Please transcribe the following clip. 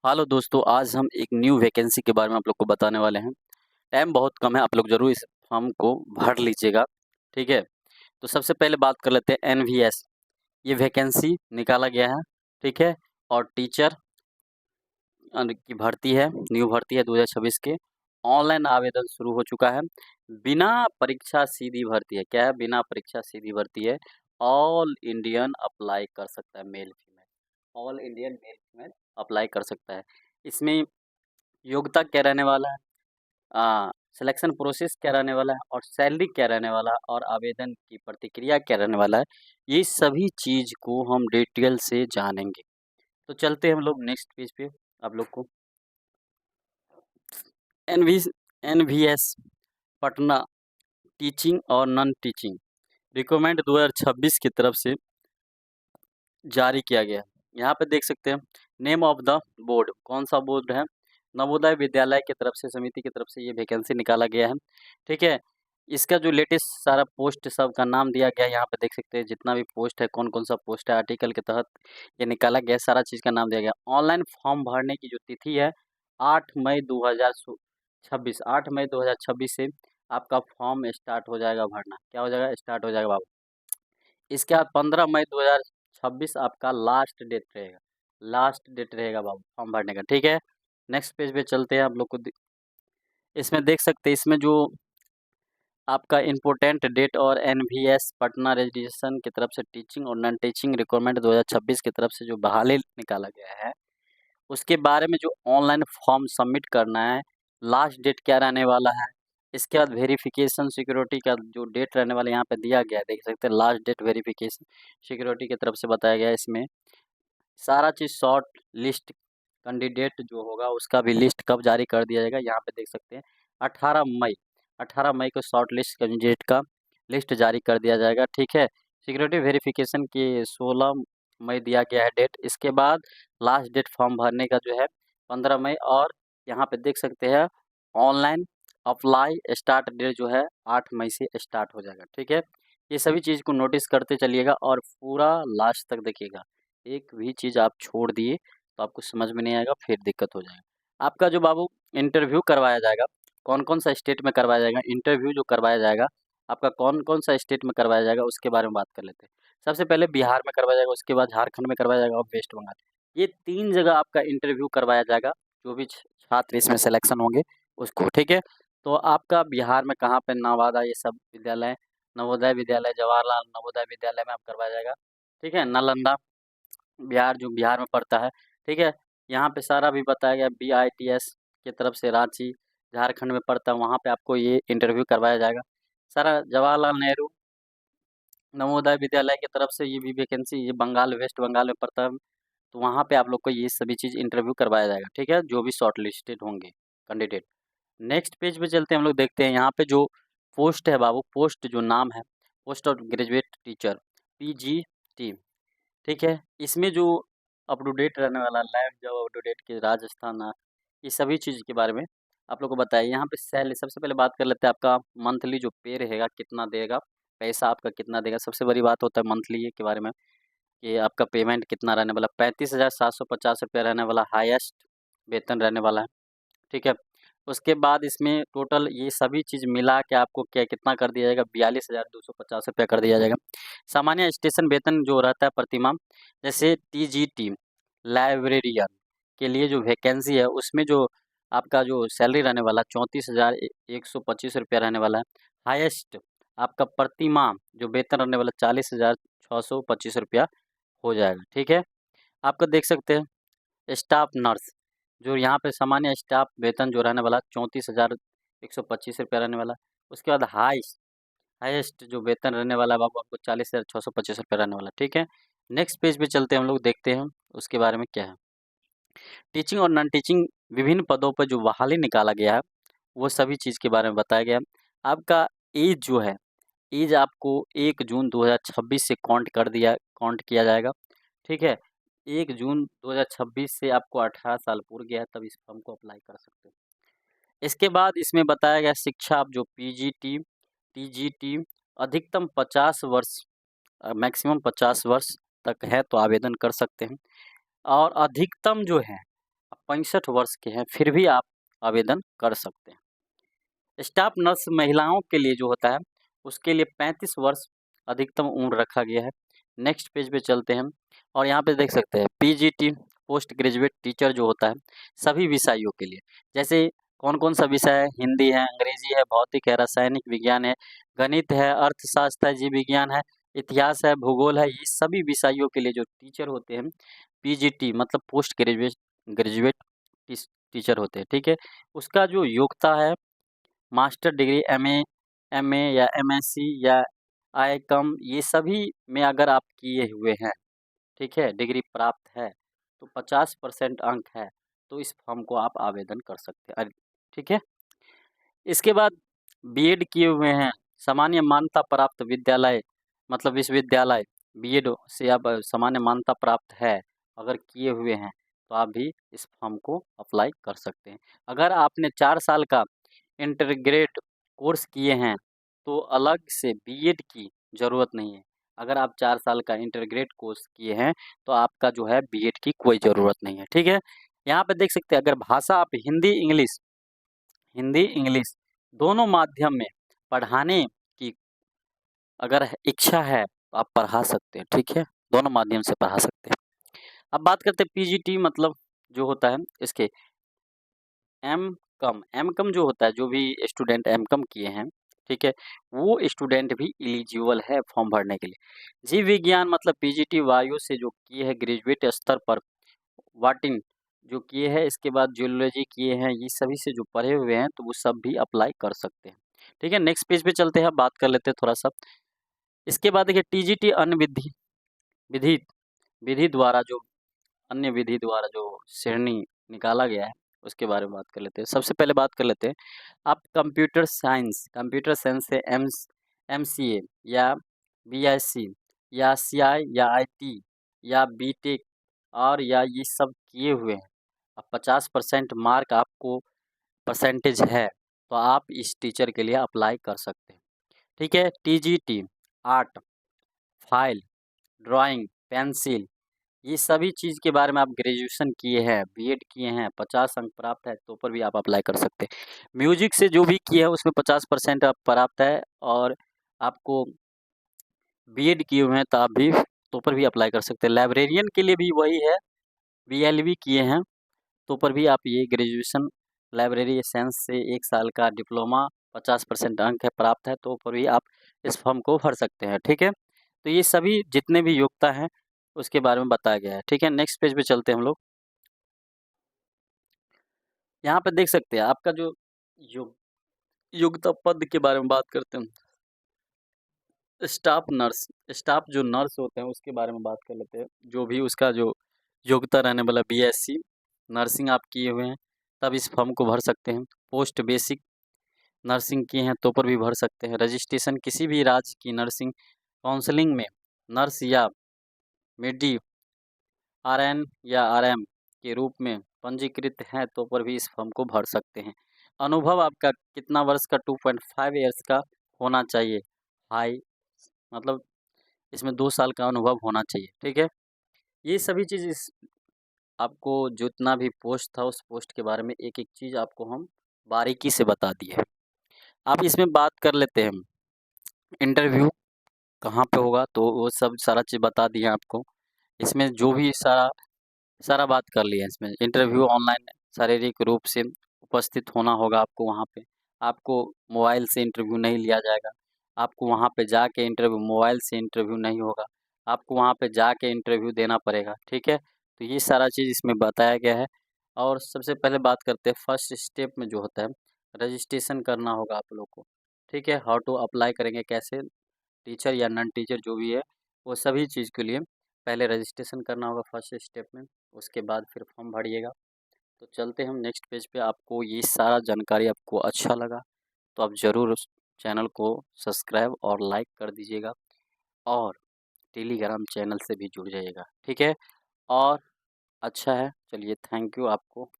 Hello दोस्तों, आज हम एक न्यू वैकेंसी के बारे में आप लोग को बताने वाले हैं। टाइम बहुत कम है, आप लोग ज़रूर इस फॉर्म को भर लीजिएगा, ठीक है? तो सबसे पहले बात कर लेते हैं एनवीएस। ये वैकेंसी निकाला गया है, ठीक है? और टीचर की भर्ती है, न्यू भर्ती है 2026 के। ऑनलाइन आवेदन शुरू हो चुका है। बिना परीक्षा सीधी भर्ती है। क्या है? बिना परीक्षा सीधी भर्ती है। ऑल इंडियन अप्लाई कर सकता है, male female. All Indian male female apply कर सकता है। इसमें योग्यता क्या रहने वाला है, सिलेक्शन प्रोसेस क्या रहने वाला है, और सैलरी क्या रहने वाला है, और आवेदन की प्रतिक्रिया क्या रहने वाला है, ये सभी चीज़ को हम डिटेल से जानेंगे। तो चलते हैं हम लोग नेक्स्ट पेज पे। आप लोग को एनवी एनवीएस पटना टीचिंग और नॉन टीचिंग रिक्वायरमेंट 2026 की तरफ से जारी किया गया है। यहाँ पे देख सकते हैं नेम ऑफ द बोर्ड, कौन सा बोर्ड है? नवोदय विद्यालय की तरफ से, समिति की तरफ से ये वैकेंसी निकाला गया है, ठीक है? इसका जो लेटेस्ट सारा पोस्ट सब का नाम दिया गया है, यहाँ पे देख सकते हैं जितना भी पोस्ट है, कौन कौन सा पोस्ट है, आर्टिकल के तहत ये निकाला गया है, सारा चीज़ का नाम दिया गया। ऑनलाइन फॉर्म भरने की जो तिथि है 8 मई 2026, 8 मई 2026 से आपका फॉर्म स्टार्ट हो जाएगा भरना। क्या हो जाएगा? स्टार्ट हो जाएगा बाबू। इसके बाद 15 मई 2026 आपका लास्ट डेट रहेगा। लास्ट डेट रहेगा बाबू फॉर्म भरने का, ठीक है? नेक्स्ट पेज पे चलते हैं। आप लोग को इसमें देख सकते हैं, इसमें जो आपका इम्पोर्टेंट डेट और एनवीएस पटना रजिस्ट्रेशन की तरफ से टीचिंग और नॉन टीचिंग रिक्वायरमेंट 2026 की तरफ से जो बहाली निकाला गया है, उसके बारे में जो ऑनलाइन फॉर्म सबमिट करना है, लास्ट डेट क्या रहने वाला है, इसके बाद वेरिफिकेशन सिक्योरिटी का जो डेट रहने वाला है यहाँ पे दिया गया है, देख सकते हैं लास्ट डेट वेरिफिकेशन सिक्योरिटी की तरफ से बताया गया है। इसमें सारा चीज़ शॉर्ट लिस्ट कैंडिडेट जो होगा उसका भी लिस्ट कब जारी कर दिया जाएगा, यहाँ पे देख सकते हैं 18 मई, 18 मई को शॉर्ट लिस्ट कैंडिडेट का लिस्ट जारी कर दिया जाएगा, ठीक है? सिक्योरिटी वेरिफिकेशन की 16 मई दिया गया है डेट। इसके बाद लास्ट डेट फॉर्म भरने का जो है 15 मई, और यहाँ पे देख सकते हैं ऑनलाइन अप्लाई स्टार्ट डेट जो है 8 मई से स्टार्ट हो जाएगा, ठीक है? ये सभी चीज़ को नोटिस करते चलिएगा और पूरा लास्ट तक देखिएगा। एक भी चीज़ आप छोड़ दिए तो आपको समझ में नहीं आएगा, फिर दिक्कत हो जाएगा। आपका जो बाबू इंटरव्यू करवाया जाएगा, कौन-कौन सा स्टेट में करवाया जाएगा, इंटरव्यू जो करवाया जाएगा, आपका कौन-कौन सा स्टेट में करवाया जाएगा उसके बारे में बात कर लेते हैं। सबसे पहले बिहार में करवाया जाएगा, उसके बाद झारखंड में करवाया जाएगा और वेस्ट बंगाल। ये 3 जगह आपका इंटरव्यू करवाया जाएगा, जो भी छात्र इसमें सिलेक्शन होंगे उसको, ठीक है? तो आपका बिहार में कहाँ पे? नवादा, ये सब विद्यालय, नवोदय विद्यालय, जवाहरलाल नवोदय विद्यालय में आप करवाया जाएगा, ठीक है? नालंदा बिहार, जो बिहार में पड़ता है, ठीक है? यहाँ पे सारा भी बताया गया। बीआईटीएस की तरफ से रांची, झारखंड में पड़ता है, वहाँ पे आपको ये इंटरव्यू करवाया जाएगा। सारा जवाहरलाल नेहरू नवोदय विद्यालय की तरफ से ये भी वैकेंसी, ये बंगाल, वेस्ट बंगाल में पड़ता है, तो वहाँ पे आप लोग को ये सभी चीज़ इंटरव्यू करवाया जाएगा, ठीक है? जो भी शॉर्ट लिस्टेड होंगे कैंडिडेट। नेक्स्ट पेज पे चलते हैं, हम लोग देखते हैं यहाँ पे जो पोस्ट है बाबू, पोस्ट जो नाम है, post of graduate teacher, PGT, ठीक है? इसमें जो अप टू डेट रहने वाला live job up to date के राजस्थान, ये सभी चीज़ के बारे में आप लोग को बताइए। यहाँ पे सैलरी सबसे पहले बात कर लेते हैं, आपका मंथली जो पे रहेगा कितना देगा, पैसा आपका कितना देगा। सबसे बड़ी बात होता है मंथली के बारे में कि आपका पेमेंट कितना रहने वाला, 35,750 रुपया रहने वाला, हाईएस्ट वेतन रहने वाला है, ठीक है? उसके बाद इसमें टोटल ये सभी चीज़ मिला के आपको क्या कितना कर दिया जाएगा, 42,250 रुपया कर दिया जाएगा। सामान्य स्टेशन वेतन जो रहता है प्रतिमाह, जैसे टीजीटी लाइब्रेरियन के लिए जो वैकेंसी है, उसमें जो आपका जो सैलरी रहने वाला 34,125 रुपया रहने वाला है। हाईएस्ट आपका प्रतिमाह जो वेतन रहने वाला 40,625 रुपया हो जाएगा, ठीक है? आपका देख सकते हैं स्टाफ नर्स, जो यहाँ पे सामान्य स्टाफ वेतन जो रहने वाला 34,125 रुपया रहने वाला। उसके बाद हाईएस्ट जो वेतन रहने वाला है बाबू, आपको 40,625 रुपया रहने वाला, ठीक है? नेक्स्ट पेज पे चलते हैं, हम लोग देखते हैं उसके बारे में क्या है। टीचिंग और नॉन टीचिंग विभिन्न पदों पर जो बहाली निकाला गया है, वो सभी चीज़ के बारे में बताया गया है। आपका एज जो है, एज आपको 1 जून 2026 से काउंट किया जाएगा, ठीक है? 1 जून 2026 से आपको 18 साल पूर गया है, तब इस फॉर्म को अप्लाई कर सकते हैं। इसके बाद इसमें बताया गया शिक्षा, आप जो पीजीटी, टीजीटी अधिकतम 50 वर्ष, मैक्सिमम 50 वर्ष तक है तो आवेदन कर सकते हैं, और अधिकतम जो है 65 वर्ष के हैं फिर भी आप आवेदन कर सकते हैं। स्टाफ नर्स महिलाओं के लिए जो होता है उसके लिए 35 वर्ष अधिकतम उम्र रखा गया है। नेक्स्ट पेज पे चलते हैं और यहाँ पे देख सकते हैं पीजीटी पोस्ट ग्रेजुएट टीचर जो होता है सभी विषयों के लिए, जैसे कौन कौन सा विषय है, हिंदी है, अंग्रेजी है, भौतिक है, रासायनिक विज्ञान है, गणित है, अर्थशास्त्र है, जीव विज्ञान है, इतिहास है, भूगोल है, ये सभी विषयों के लिए जो टीचर होते हैं पीजीटी मतलब पोस्ट ग्रेजुएट ग्रेजुएट टीचर होते हैं। ठीक है, उसका जो योग्यता है मास्टर डिग्री एमए या एमएससी या आईकॉम ये सभी में अगर आप किए हुए हैं, ठीक है, डिग्री प्राप्त है तो 50% अंक है तो इस फॉर्म को आप आवेदन कर सकते हैं। ठीक है, इसके बाद बीएड किए हुए हैं, सामान्य मान्यता प्राप्त विद्यालय मतलब विश्वविद्यालय बीएड से आप सामान्य मान्यता प्राप्त है अगर किए हुए हैं तो आप भी इस फॉर्म को अप्लाई कर सकते हैं। अगर आपने 4 साल का इंटीग्रेट कोर्स किए हैं तो अलग से बीएड की ज़रूरत नहीं है। अगर आप 4 साल का इंटीग्रेट कोर्स किए हैं तो आपका जो है बीएड की कोई ज़रूरत नहीं है। ठीक है, यहाँ पे देख सकते हैं अगर भाषा आप हिंदी इंग्लिश दोनों माध्यम में पढ़ाने की अगर इच्छा है तो आप पढ़ा सकते हैं। ठीक है, दोनों माध्यम से पढ़ा सकते हैं। अब बात करते हैं पीजीटी मतलब जो होता है इसके एम कम जो होता है, जो भी स्टूडेंट एम कम किए हैं, ठीक है, वो स्टूडेंट भी एलिजिबल है फॉर्म भरने के लिए। जीव विज्ञान मतलब पीजीटी वायु से जो किए हैं ग्रेजुएट स्तर पर वाटिंग जो किए हैं, इसके बाद जियोलॉजी किए हैं, ये सभी से जो पढ़े हुए हैं तो वो सब भी अप्लाई कर सकते हैं। ठीक है, नेक्स्ट पेज पे चलते हैं, बात कर लेते हैं थोड़ा सा। इसके बाद देखिए टीजीटी अन्य विधि विधि द्वारा जो अन्य विधि द्वारा जो श्रेणी निकाला गया है उसके बारे में बात कर लेते हैं। सबसे पहले बात कर लेते हैं आप कंप्यूटर साइंस से एमसीए या बीएससी या सीआई या आईटी या बीटेक और या ये सब किए हुए हैं, अब 50% मार्क आपको परसेंटेज है तो आप इस टीचर के लिए अप्लाई कर सकते हैं। ठीक है, TGT art file drawing pencil ये सभी चीज़ के बारे में आप ग्रेजुएशन किए हैं, बीएड किए हैं, 50 अंक प्राप्त है तो पर भी आप अप्लाई कर सकते हैं। म्यूजिक से जो भी किया है उसमें 50% आप प्राप्त है और आपको बीएड किए हुए हैं तो आप भी तो पर भी अप्लाई कर सकते हैं। लाइब्रेरियन के लिए भी वही है, बीएलबी किए हैं तो पर भी आप ये ग्रेजुएशन लाइब्रेरी साइंस से 1 साल का डिप्लोमा 50% अंक है प्राप्त है तो पर भी आप इस फॉर्म को भर सकते हैं। ठीक है, तो ये सभी जितने भी योग्यता हैं उसके बारे में बताया गया है। ठीक है, नेक्स्ट पेज पे चलते हैं हम लोग। यहाँ पे देख सकते हैं आपका जो योग योग्यता पद के बारे में बात करते हैं। स्टाफ जो नर्स होते हैं उसके बारे में बात कर लेते हैं। जो भी उसका जो योग्यता रहने वाला बीएससी नर्सिंग आप किए हुए हैं तब इस फॉर्म को भर सकते हैं। पोस्ट बेसिक नर्सिंग किए हैं तो पर भी भर सकते हैं। रजिस्ट्रेशन किसी भी राज्य की नर्सिंग काउंसलिंग में नर्स या मेडी आरएन या आरएम के रूप में पंजीकृत हैं तो पर भी इस फॉर्म को भर सकते हैं। अनुभव आपका कितना वर्ष का 2.5 ईयर्स का होना चाहिए, हाई मतलब इसमें 2 साल का अनुभव होना चाहिए। ठीक है, ये सभी चीज़ इस आपको जितना भी पोस्ट था उस पोस्ट के बारे में एक-एक चीज़ आपको हम बारीकी से बता दिए हैं। अब इसमें बात कर लेते हैं हम इंटरव्यू कहाँ पे होगा, तो वो सब सारा चीज़ बता दिए आपको। इसमें जो भी सारा बात कर लिया है इसमें। इंटरव्यू ऑनलाइन शारीरिक रूप से उपस्थित होना होगा आपको वहाँ पे। आपको मोबाइल से इंटरव्यू नहीं लिया जाएगा। आपको वहाँ पे जाके इंटरव्यू मोबाइल से इंटरव्यू नहीं होगा। आपको वहाँ पे जाके इंटरव्यू देना पड़ेगा, ठीक है? तो ये सारा चीज़ इसमें बताया गया है। और सबसे पहले बात करते हैं फर्स्ट स्टेप में जो होता है, रजिस्ट्रेशन करना होगा आप लोग को, ठीक है? हाउ टू अप्लाई करेंगे कैसे? टीचर या नॉन टीचर जो भी है, वो सभी चीज़ के लिए पहले रजिस्ट्रेशन करना होगा फर्स्ट स्टेप में, उसके बाद फिर फॉर्म भरिएगा। तो चलते हैं हम नेक्स्ट पेज पे। आपको ये सारा जानकारी आपको अच्छा लगा तो आप ज़रूर उस चैनल को सब्सक्राइब और लाइक कर दीजिएगा और टेलीग्राम चैनल से भी जुड़ जाइएगा, ठीक है? और अच्छा है, चलिए थैंक यू आपको।